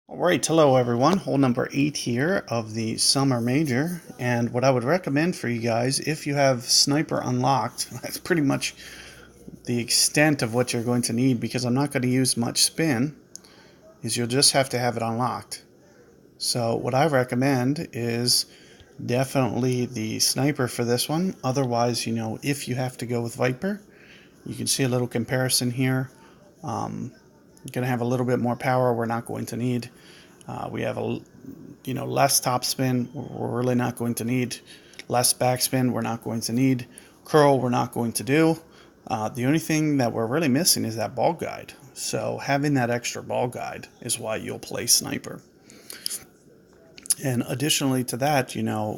All right, hello everyone. Hole number 8 here of the Summer Major. And what I would recommend for you guys, if you have Sniper unlocked, that's pretty much the extent of what you're going to need because I'm not going to use much spin, is you'll just have to have it unlocked. So what I recommend is definitely the Sniper for this one. Otherwise, if you have to go with Viper, you can see a little comparison here. You're going to have a little bit more power we're not going to need. We have less top spin. We're really not going to need less backspin. We're not going to need curl. We're not going to do. The only thing that we're really missing is that ball guide. So having that extra ball guide is why you'll play Sniper. And additionally to that,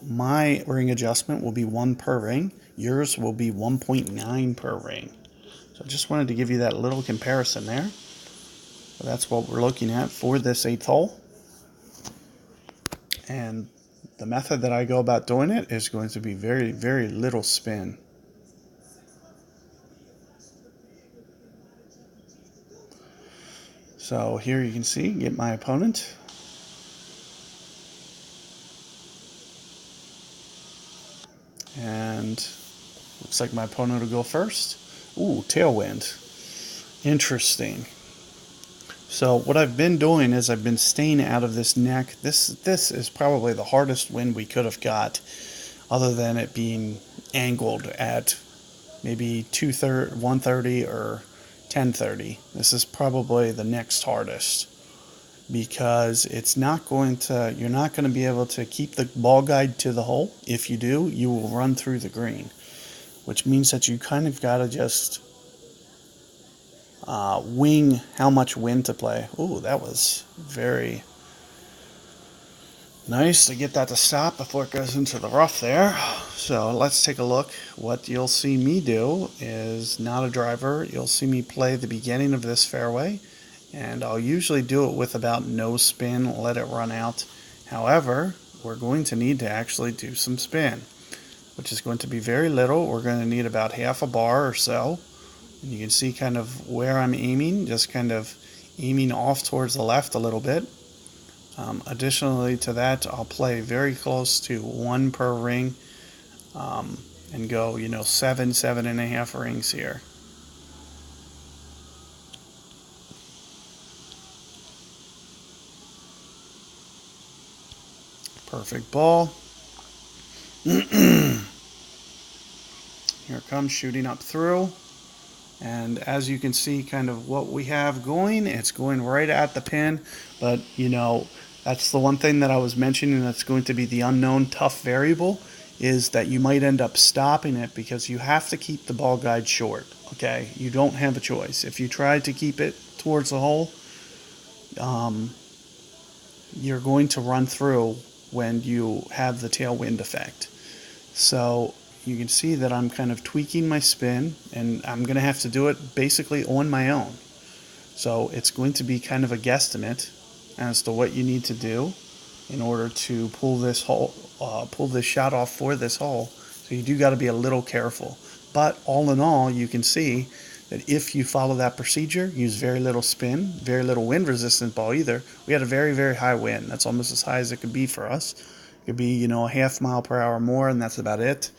my ring adjustment will be 1 per ring. Yours will be 1.9 per ring. So I just wanted to give you that little comparison there. So that's what we're looking at for this 8th hole. And the method that I go about doing it is going to be very, very little spin. So here you can see, get my opponent. And looks like my opponent will go first. Ooh, tailwind. Interesting. So what I've been doing is I've been staying out of this neck. This is probably the hardest wind we could have got, other than it being angled at maybe 130 or 1030. This is probably the next hardest because it's not going to, you're not going to be able to keep the ball guide to the hole. If you do, you will run through the green, which means that you kind of got to just wing how much wind to play. Ooh, that was very nice to get that to stop before it goes into the rough there. So let's take a look. What you'll see me do is not a driver. You'll see me play the beginning of this fairway, and I'll usually do it with about no spin, let it run out. However, we're going to need to actually do some spin, which is going to be very little. We're going to need about half a bar or so. And you can see kind of where I'm aiming, just kind of aiming off towards the left a little bit. Additionally to that, I'll play very close to 1 per ring and go, 7.5 rings here. Perfect ball. Here it comes, shooting up through. And as you can see kind of what we have going, it's going right at the pin. But, that's the one thing that I was mentioning that's going to be the unknown tough variable, is that you might end up stopping it because you have to keep the ball guide short, okay? You don't have a choice. If you try to keep it towards the hole, you're going to run through when you have the tailwind effect. So you can see that I'm kind of tweaking my spin, and I'm going to have to do it basically on my own. So it's going to be kind of a guesstimate as to what you need to do in order to pull this shot off for this hole. So you do got to be a little careful. But all in all, you can see that if you follow that procedure, use very little spin, very little wind resistant ball either. We had a very, very high wind. That's almost as high as it could be for us. It could be, a half mile per hour more, and that's about it.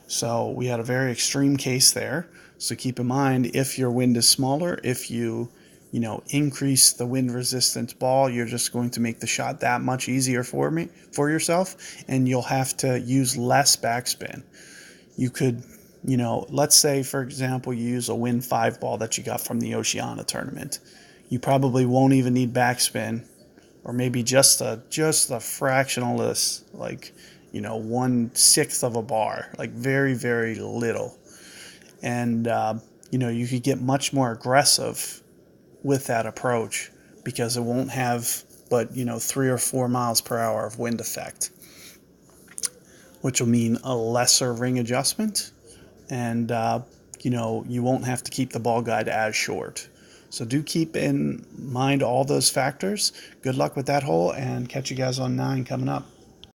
So we had a very extreme case there. So keep in mind, if your wind is smaller, if you increase the wind resistant ball, you're just going to make the shot that much easier for yourself, and you'll have to use less backspin. You could, let's say, for example, you use a wind 5 ball that you got from the Oceania tournament. You probably won't even need backspin, or maybe just a fractionalist, like, 1/6 of a bar, like very, very little. And, you could get much more aggressive with that approach because it won't have but 3 or 4 miles per hour of wind effect, which will mean a lesser ring adjustment, and you won't have to keep the ball guide as short. So do keep in mind all those factors. Good luck with that hole, and catch you guys on 9 coming up.